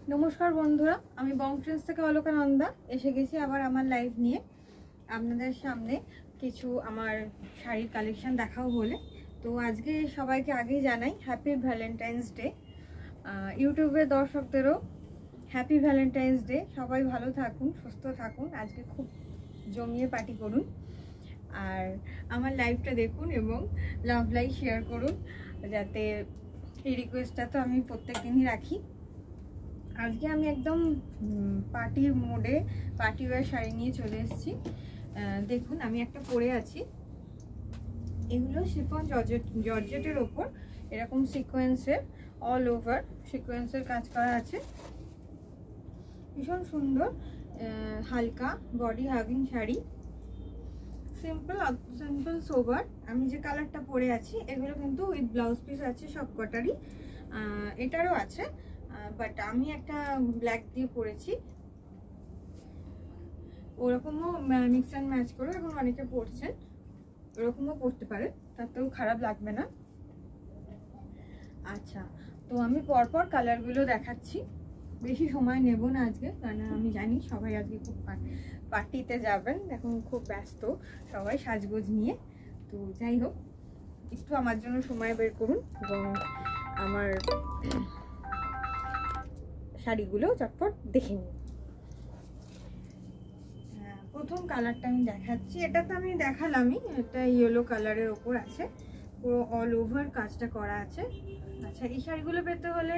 नमस्कार बंधुरा आमी बंग ट्रेंड्स থেকে অলকানন্দা এসে গেছি আবার আমার লাইভ নিয়ে আপনাদের সামনে কিছু আমার শাড়ির কালেকশন দেখাও বলে। তো আজকে সবাইকে আগেই জানাই হ্যাপি ভ্যালেন্টাইন্স ডে। ইউটিউবে দর্শকদেরও হ্যাপি ভ্যালেন্টাইন্স ডে। সবাই ভালো থাকুন, সুস্থ থাকুন, আজকে খুব জমিয়ে পার্টি করুন আর আমার লাইভটা দেখুন এবং লাভ লাইক শেয়ার করুন, যাতে এই রিকোয়েস্টটা তো আমি প্রত্যেকদিনই রাখি। আজকে আমি একদম পার্টি মোডে পার্টি ওয়্যার শাড়ি নিয়ে চলে এসেছি। দেখুন আমি একটা পরে আছি, এগুলো শিফন জর্জেটের ওপর এরকম সিকোয়েন্সের অল ওভার সিকোয়েন্সের কাজ করা আছে, ভীষণ সুন্দর হালকা বডি হাগিং শাড়ি, সিম্পল সোবার। আমি যে কালারটা পরে আছি এগুলো কিন্তু উইথ ব্লাউজ পিস আছে সব কটারই, এটারও আছে, বাট আমি একটা ব্ল্যাক দিয়ে পরেছি। ওরকমও মিক্স অ্যান্ড ম্যাচ করে এখন অনেকে পরছেন, ওরকমও পরতে পারে, তাতেও খারাপ লাগবে না। আচ্ছা, তো আমি পরপর কালারগুলো দেখাচ্ছি, বেশি সময় নেব না আজকে, কারণ আমি জানি সবাই আজকে খুব পার্টিতে যাবেন, এখন খুব ব্যস্ত সবাই সাজগোজ নিয়ে। তো যাই হোক, একটু আমার জন্য সময় বের করুন এবং আমার শাড়িগুলো চটপট দেখে নিন। প্রথম কালারটা আমি দেখাচ্ছি, এটা তো আমি দেখালামই, এটা ইয়েলো কালারের ওপর আছে, পুরো অল ওভার কাজটা করা আছে। আচ্ছা, এই শাড়িগুলো পেতে হলে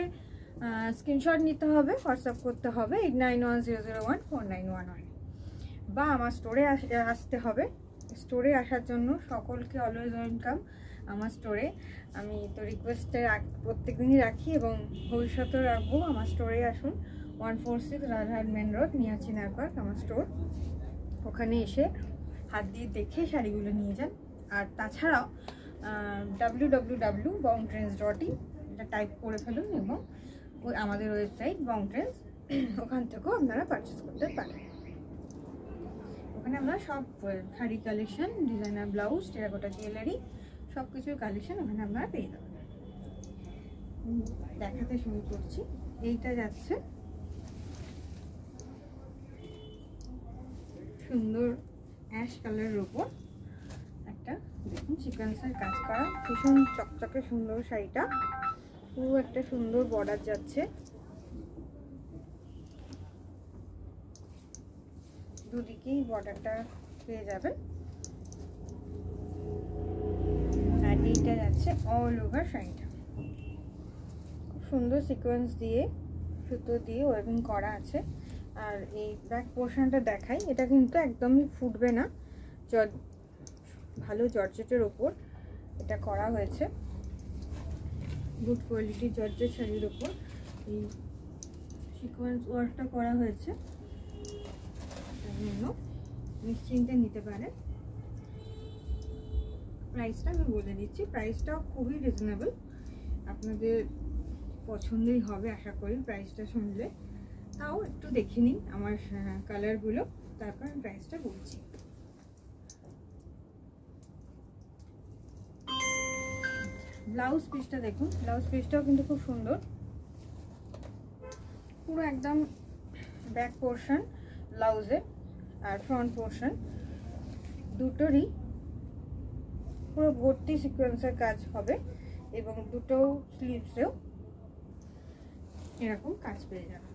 স্ক্রিনশট নিতে হবে, হোয়াটসঅ্যাপ করতে হবে 8910014911 বা আমার স্টোরে আসতে হবে। স্টোরে আসার জন্য সকলকে অলওয়েজ ওয়েলকাম আমার স্টোরে। আমি তো রিকোয়েস্টে প্রত্যেক দিনই রাখি এবং ভবিষ্যতেও রাখবো। আমার স্টোরে আসুন, 146 রাজহাট মেন রোড, নিয়ার চিনার পার্ক আমার স্টোর। ওখানে এসে হাত দিয়ে দেখে শাড়িগুলো নিয়ে যান। আর তাছাড়াও www.bongtrends.in এটা টাইপ করে ফেলুন এবং ওই আমাদের ওয়েবসাইট বং ট্রেন্ডস, ওখান থেকেও আপনারা পারচেস করতে পারেন। ওখানে আমরা সব sari collection, designer blouse, terracotta jewellery সব কিছুর কালেকশন ওখানে আপনারা পেয়ে যাবেন। দেখাতে শুরু করছি, এইটা যাচ্ছে সুন্দর অ্যাশ কালারের উপর একটা, দেখুন সিকোয়েন্সের কাজ করা, ভীষণ চকচকে সুন্দর শাড়িটা, পুরো একটা সুন্দর বর্ডার যাচ্ছে, দুদিকেই বর্ডারটা পেয়ে যাবেন। আর এইটা যাচ্ছে অল ওভার শাড়িটা, খুব সুন্দর সিকোয়েন্স দিয়ে সুতো দিয়ে ওয়েভিং করা আছে। আর এই ব্যাক পোর্শনটা দেখাই, এটা কিন্তু একদমই ফুটবে না, ভালো জর্জেটের ওপর এটা করা হয়েছে, গুড কোয়ালিটি জর্জেট শাড়ির ওপর এই সিকোয়েন্স ওয়ার্কটা করা হয়েছে, নিশ্চিন্তে নিতে পারে। প্রাইসটা আমি বলে দিচ্ছি, প্রাইসটাও খুবই রিজনেবল, আপনাদের পছন্দই হবে আশা করি প্রাইসটা শুনলে। তাও একটু দেখে নিন আমার কালারগুলো, তারপর আমি প্রাইসটা বলছি। ব্লাউজ পিসটা দেখুন, ব্লাউজ পিসটাও কিন্তু খুব সুন্দর, পুরো একদম ব্যাক পোর্শন ব্লাউজের আর ফ্রন্ট পোর্শন দুটোরই পুরো ভর্তি সিকোয়েন্সের কাজ হবে এবং দুটো স্লিভসেও এরকম কাজ পেয়ে যাবে,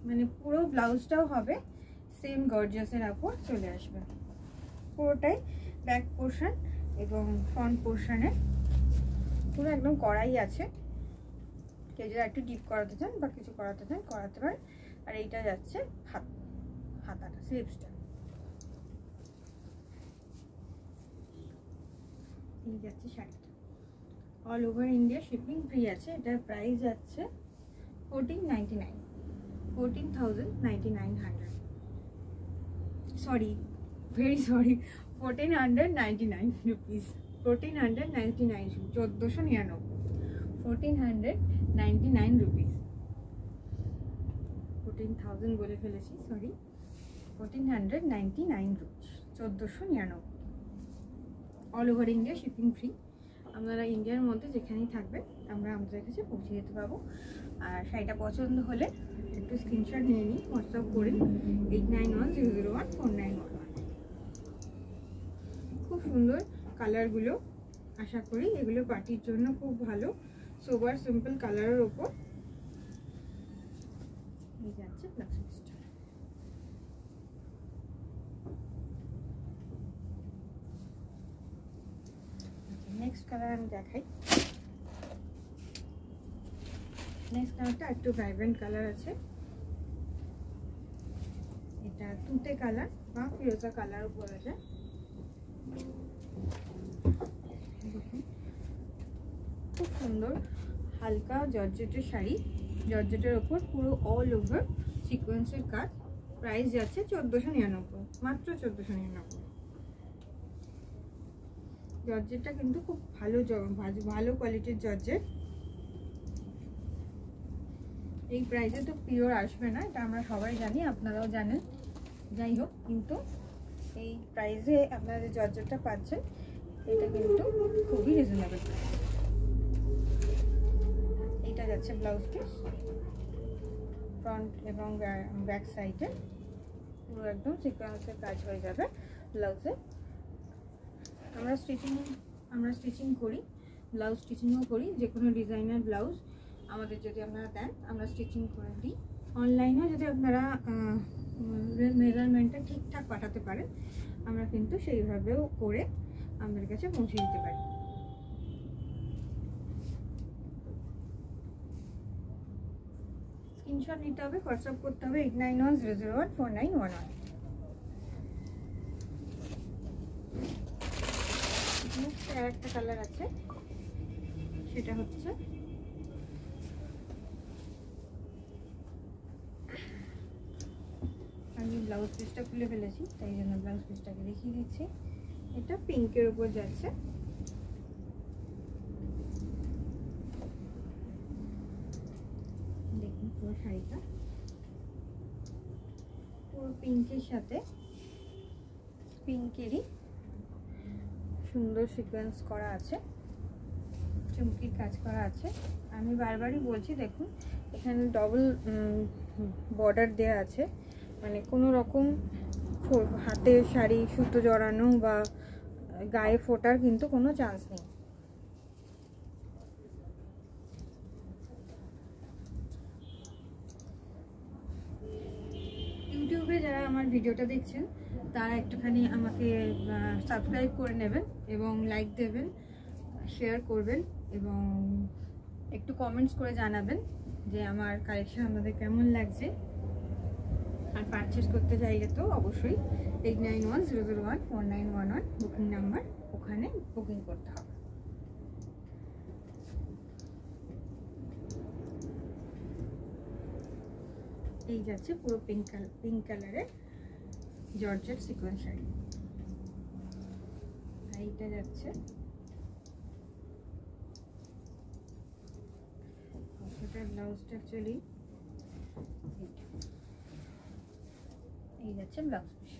মানে পুরো ব্লাউজটাও হবে সেম গর্জিয়াসের উপর চলে আসবে। পুরোটাই ব্যাক পোর্শন এবং ফ্রন্ট পোর্শনে পুরো একদম কড়াই আছে, কেউ যদি একটু ডিপ করাতে চান বা কিছু করাতে চান করাতে পারেন। আর এইটা যাচ্ছে হাতাটা, স্লিভসটা, এই যাচ্ছে শাড়িটা। All over India shipping free আছে, এটার প্রাইস যাচ্ছে 1499 sorry, very sorry, 1499 rupees, 1499, 1499, 1499 rupees, 14,000 বলে ফেলেছি, sorry, 1499 rupees, 1499। All over India shipping free, আপনারা ইন্ডিয়ার মধ্যে যেখানেই থাকবেন আমরা আমাদের কাছে পৌঁছে দিতে পারবো। আর শাড়িটা পছন্দ হলে একটু স্ক্রিনশট নিয়ে নিই, হোয়াটসঅ্যাপ করে 8910014911। খুব সুন্দর কালারগুলো, আশা করি এগুলো পার্টির জন্য খুব ভালো, সোবার সিম্পল কালারের ওপর। এই যাচ্ছে ব্লাউজ পিসটা। নেক্সট কালার আমি দেখাই। নেক্সট কালারটা একটু ভাইব্রেন্ট কালার আছে, এটা তুতে কালার বা ফিরোজা কালারও বলা যায়। খুব সুন্দর হালকা জর্জেটের শাড়ি, জর্জেটের ওপর পুরো অল ওভার সিকোয়েন্সের কাজ। প্রাইস যাচ্ছে 1499, মাত্র 1499। জর্জেটটা কিন্তু খুব ভালো কোয়ালিটির জর্জেট। এই প্রাইসে তো পিওর আসবে না, এটা আমরা সবাই জানি, আপনারাও জানেন। যাই হোক, কিন্তু এই প্রাইসে আপনারা যে জর্জেটটা পাচ্ছেন এটা কিন্তু খুবই রিজনেবল। এটা যাচ্ছে ব্লাউজ পিস, ফ্রন্ট এবং ব্যাক সাইডে পুরো একদম সিকোয়েন্সের কাজ হয়ে যাবে ব্লাউজে। আমরা স্টিচিং করি, ব্লাউজ স্টিচিংও করি। যে কোনো ডিজাইনার ব্লাউজ আমাদের যদি আপনারা দেন, আমরা স্টিচিং করে দিই। অনলাইনেও যদি আপনারা মেজারমেন্টটা ঠিকঠাক পাঠাতে পারেন, আমরা কিন্তু সেইভাবেও করে আমাদের কাছে পৌঁছে দিতে পারি। স্ক্রিনশট নিতে হবে, হোয়াটসঅ্যাপ করতে হবে 8910014911। আর একটা কালার আছে, সেটা হচ্ছে আমি ব্লাউজ পিসটা খুলে ফেলেছি, তাই জন্য ব্লাউজ পিসটাকে দেখিয়ে দিচ্ছি। এটা পিঙ্কের উপর যাচ্ছে, দেখুন পুরো শাড়িটা পুরো পিঙ্কের সাথে পিঙ্কেরই সুন্দর সিকোয়েন্স করা আছে, চুমকির কাজ করা আছে। আমি বারবারই বলছি, দেখুন এখানে ডবল বর্ডার দেওয়া আছে, মানে কোনো রকম হাতে শাড়ি সুতো জড়ানো বা গায়ে ফোটার কিন্তু কোনো চান্স নেই। ইউটিউবে যারা আমার ভিডিওটা দেখছেন তারা একটুখানি আমাকে সাবস্ক্রাইব করে নেবেন এবং লাইক দেবেন, শেয়ার করবেন এবং একটু কমেন্টস করে জানাবেন যে আমার কালেকশন আপনাদের কেমন লাগছে। আর পারচেস করতে চাইলে তো অবশ্যই 8910014911 বুকিং নাম্বার, ওখানে বুকিং করতে হবে। এই যাচ্ছে পুরো পিঙ্ক কালারের জর্জেট সিকোয়েন্স শাড়ি। এইটা যাচ্ছে ব্লাউজটা, অ্যাকচুয়ালি এই যাচ্ছে ব্লাউজ পিস।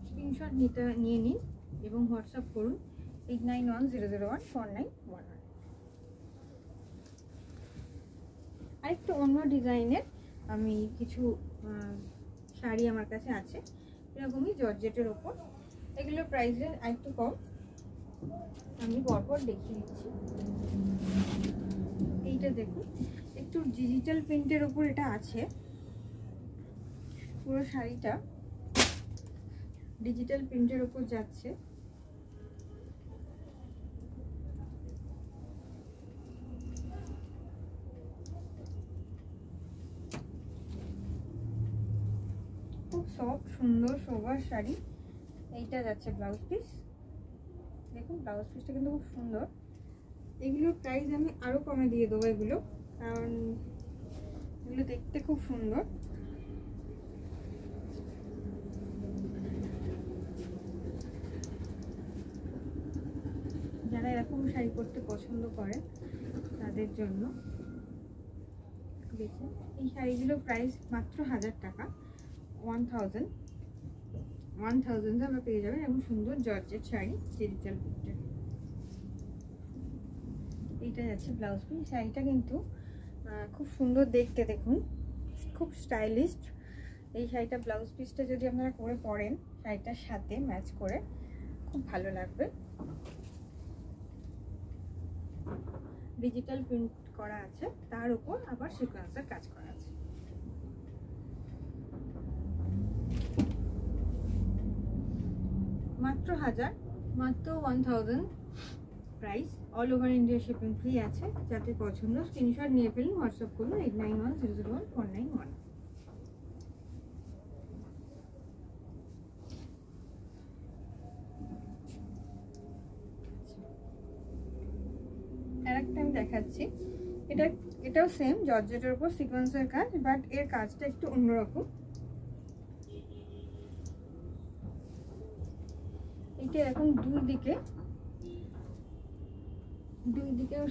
স্ক্রিনশট নিয়ে নিন এবং হোয়াটসঅ্যাপ করুন 8910014911। আরেকটু অন্য ডিজাইনের আমি কিছু শাড়ি আমার কাছে আছে, এরকমই জর্জেটের ওপর। এগুলোর প্রাইসের আরেকটু কম, আমি পরপর দেখিয়ে দিচ্ছি। এইটা দেখুন, একটু ডিজিটাল প্রিন্টের ওপর এটা আছে, পুরো শাড়িটা ডিজিটাল প্রিন্টের ওপর যাচ্ছে। খুব সফট সুন্দর সোবার শাড়ি। এইটা যাচ্ছে ব্লাউজ পিস, দেখুন ব্লাউজ পিসটা কিন্তু খুব সুন্দর। এগুলোর প্রাইস আমি আরো কমে দিয়ে দেবো এগুলো, কারণ এগুলো দেখতে খুব সুন্দর। যারা এরকম শাড়ি পরতে পছন্দ করে তাদের জন্য দেখুন, এই শাড়িগুলোর প্রাইস মাত্র 1000 টাকা, 1000 আমরা পেয়ে যাবেন এবং সুন্দর জর্জেট শাড়ি ডিজিটাল প্রিন্টের। এইটা যাচ্ছে ব্লাউজ পিস। শাড়িটা কিন্তু খুব সুন্দর দেখতে, দেখুন খুব স্টাইলিশ। এই শাড়িটা ব্লাউজ পিসটা যদি আপনারা করে পরেন শাড়িটার সাথে ম্যাচ করে, খুব ভালো লাগবে। ডিজিটাল প্রিন্ট করা আছে, তার উপর আবার সিকোয়েন্সের কাজ করা আছে। মাত্র 1000 price. All over India shipping free আছে। যাতে পছন্দ স্ক্রিনশট নিয়ে ফেলুন, হোয়াটসঅ্যাপ করুন 8910014991। আরেকটা আমি দেখাচ্ছি, এটাও সেম জর্জেটের উপর সিকোয়েন্সের কাজ, বাট এর কাজটা একটু অন্যরকম। এটা এখন দুই দিকে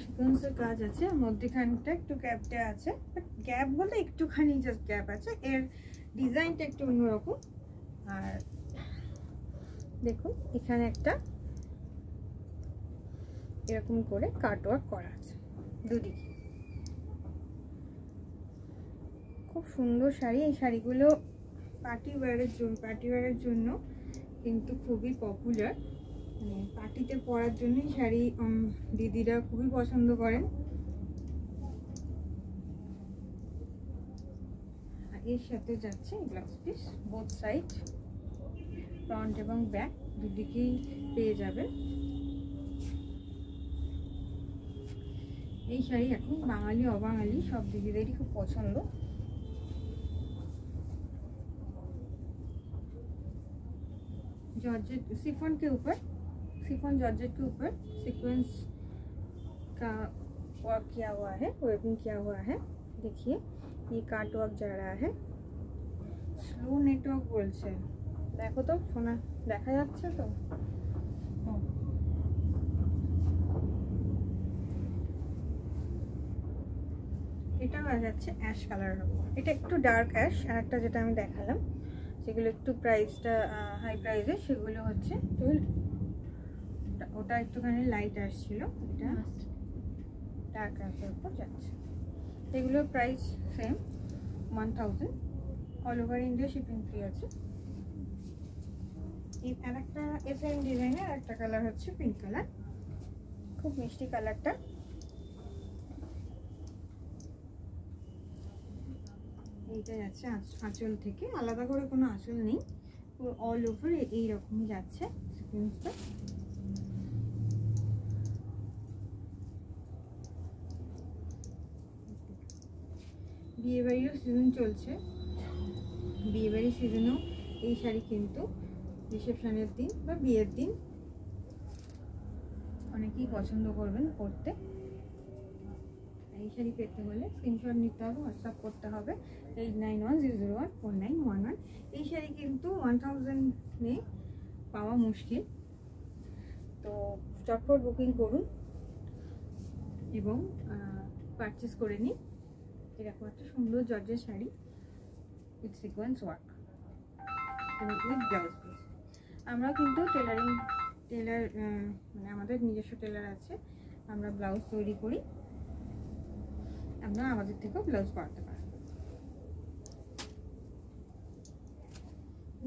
সিকোয়েন্সের কাজ আছে, মধ্যখানটা একটু গ্যাপ দেওয়া আছে, বাট গ্যাপ বলে একটুখানি জাস্ট গ্যাপ আছে। এর ডিজাইনটা একটু অন্যরকম। আর দেখুন এখানে একটা এরকম করে কাটওয়ার্ক করা আছে দুদিকে। খুব সুন্দর শাড়ি। এই শাড়িগুলো পার্টি ওয়্যারের জন্য কিন্তু খুবই পপুলার। মানে পার্টিতে পরার জন্যই শাড়ি দিদিরা খুবই পছন্দ করেন। এর সাথে যাচ্ছে blouse piece, both side front এবং ব্যাক দুদিকেই পেয়ে যাবে। এই শাড়ি এখন বাঙালি অবাঙালি সব দিদিদেরই খুব পছন্দ। जॉर्जेट शिफॉन जॉर्जेट के ऊपर सीक्वेंस का वर्क किया हुआ है, वेविंग किया हुआ है। देखिए ये काट वर्क जा रहा है। स्लो नेटवर्क बोलছে, देखो तो শোনা দেখা যাচ্ছে তো। এটাও যাচ্ছে অ্যাশ কালারের উপর। এটা একটু ডার্ক অ্যাশ। আর একটা যেটা আমি দেখালাম যেগুলো একটু প্রাইসটা হাই প্রাইসে, সেগুলো হচ্ছে ওটা একটুখানি লাইট আসছিল, এটা ডার্ক অ্যাশের উপর যাচ্ছে। এগুলোর price same 1000। All over India shipping free আছে। আর একটা এসএম ডিজাইনের একটা কালার হচ্ছে পিঙ্ক কালার, খুব মিষ্টি কালারটা। এইটা যাচ্ছে আঁচল থেকে, আলাদা করে কোনো আঁচল নেই, অল ওভার এইরকমই যাচ্ছে সিকোয়েন্সটা। বিয়েবাড়িরও সিজন চলছে, বিয়েবাড়ির সিজনেও এই শাড়ি কিন্তু রিসেপশনের দিন বা বিয়ের দিন অনেকেই পছন্দ করবেন পরতে। এই শাড়ি পেতে হলে স্ক্রিনশট নিতে হবে, হোয়াটসঅ্যাপ করতে হবে 8910014911। এই শাড়ি কিন্তু 1000 পাওয়া মুশকিল, তো চটপট বুকিং করুন এবং পারচেস করে নিন। এরকম একটা সুন্দর জর্জের শাড়ি উইথ সিকোয়েন্স ওয়ার্ক এবং উইথ ব্লাউজ পিস। আমরা কিন্তু টেলার মানে আমাদের নিজস্ব টেলার আছে, আমরা ব্লাউজ তৈরি করি, আপনারা আমাদের থেকেও ব্লাউজ বানাতে পারেন।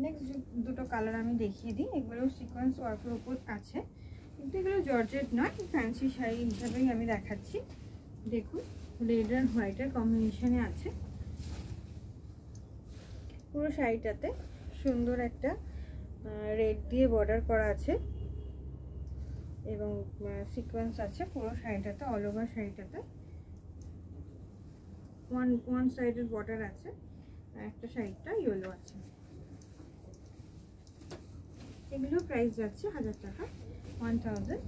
নেক্সট দুটো কালার আমি দেখিয়ে দিই। এগুলো সিকোয়েন্স ওয়ার্কের উপর আছে, কিন্তু এগুলো জর্জেট নয়, ফ্যান্সি শাড়ি হিসাবেই আমি দেখাচ্ছি। দেখুন রেড আর হোয়াইটের কম্বিনেশনে আছে। পুরো শাড়িটাতে সুন্দর একটা রেড দিয়ে বর্ডার করা আছে এবং সিকোয়েন্স আছে পুরো শাড়িটাতে, অল ওভার শাড়িটাতে। ওয়ান সাইডের বর্ডার আছে, আর একটা সাইডটা ইয়েলো আছে। এগুলো প্রাইস যাচ্ছে 1000 টাকা, 1000।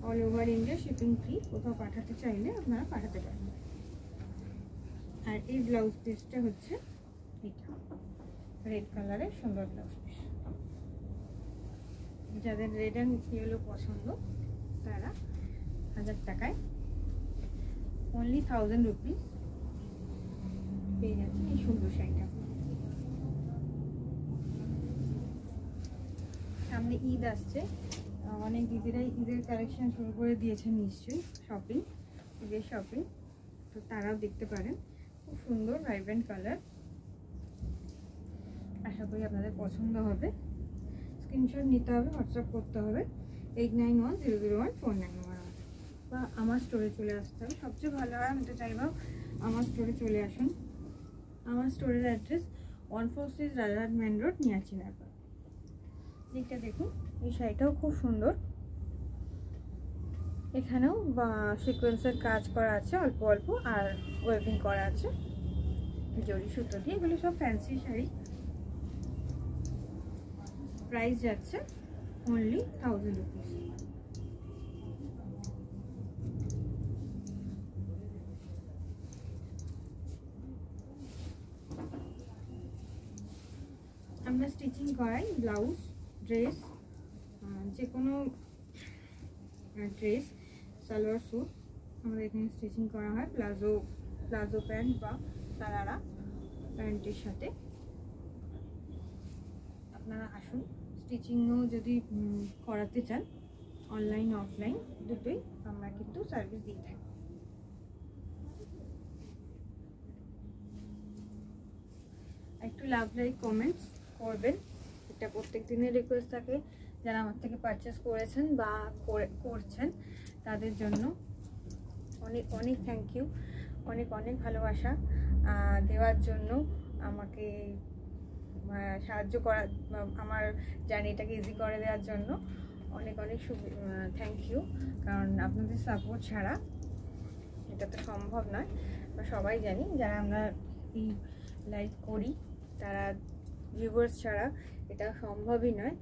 All over India shipping free. কোথাও পাঠাতে চাইলে আপনারা পাঠাতে পারেন। আর এই ব্লাউজ পিসটা হচ্ছে এটা রেড কালারের সুন্দর ব্লাউজ পিস। যাদের রেড অ্যান্ড ইয়েলো পছন্দ তারা 1000 টাকায় অনলি 1000 রুপিস পেয়ে যাচ্ছেন এই সুন্দর শাড়িটা। সামনে ঈদ আসছে, অনেক দিদিরাই ঈদের কালেকশন শুরু করে দিয়েছেন নিশ্চয়ই, ঈদের শপিং, তো তারাও দেখতে পারেন। খুব সুন্দর ভাইব্রেন্ট কালার, আশা করি আপনাদের পছন্দ হবে। স্ক্রিনশট নিতে হবে, হোয়াটসঅ্যাপ করতে হবে 8910014911 বা আমার স্টোরে চলে আসতে হবে। সবচেয়ে ভালো হয়, আমি তো চাইবো আমার স্টোরে চলে আসুন। আমার স্টোরের অ্যাড্রেস 146 রাজারহাট মেন রোড, নিয়াচিনারপাড়। দিকটা দেখুন, এই শাড়িটাও খুব সুন্দর। এখানেও সিকোয়েন্সের কাজ করা আছে অল্প অল্প, আর ওয়েভিং করা আছে জরি সুতো দিয়ে। এগুলো সব ফ্যান্সি শাড়ি। প্রাইস যাচ্ছে অনলি 1000 রুপিস। আমরা স্টিচিং করাই ব্লাউজ, ড্রেস, যে কোনো ড্রেস, সালোয়ার স্যুট আমাদের এখানে স্টিচিং করা হয়। প্লাজো প্যান্ট বা সারারা প্যান্টের সাথে আপনারা আসুন। স্টিচিংও যদি করাতে চান, অনলাইন অফলাইন দুটোই আমরা কিন্তু সার্ভিস দিয়ে থাকি। একটু লাভ লাইক কমেন্টস করবেন, এটা প্রত্যেক দিনের রিকোয়েস্ট থাকে। যারা আমার থেকে পারচেস করেছেন বা করছেন তাদের জন্য অনেক অনেক থ্যাংক ইউ, অনেক অনেক ভালোবাসা দেওয়ার জন্য, আমাকে সাহায্য করার, আমার জার্নিটাকে ইজি করে দেওয়ার জন্য অনেক অনেক থ্যাংক ইউ। কারণ আপনাদের সাপোর্ট ছাড়া এটা তো সম্ভব নয়। সবাই জানি যারা আমরা এই লাইভ করি, তারা ভিউয়ার্স ছাড়া এটা সম্ভবই নয়।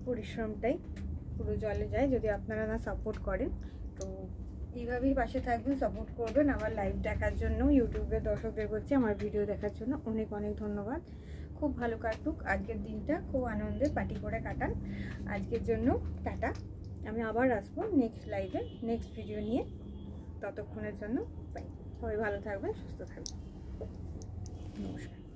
পরিশ্রমটাই পুরো জলে যায় যদি আপনারা না সাপোর্ট করেন। তো এইভাবেই পাশে থাকবেন, সাপোর্ট করবেন। আমার লাইভ দেখার জন্য ইউটিউবের দর্শকদের বলছি, আমার ভিডিও দেখার জন্য অনেক অনেক ধন্যবাদ। খুব ভালো কাটুক আজকের দিনটা, খুব আনন্দে পার্টি করে কাটান। আজকের জন্য টাটা, আমি আবার আসবো নেক্সট লাইভে নেক্সট ভিডিও নিয়ে। ততক্ষণের জন্য বাই, সবাই ভালো থাকবেন, সুস্থ থাকবেন, নমস্কার।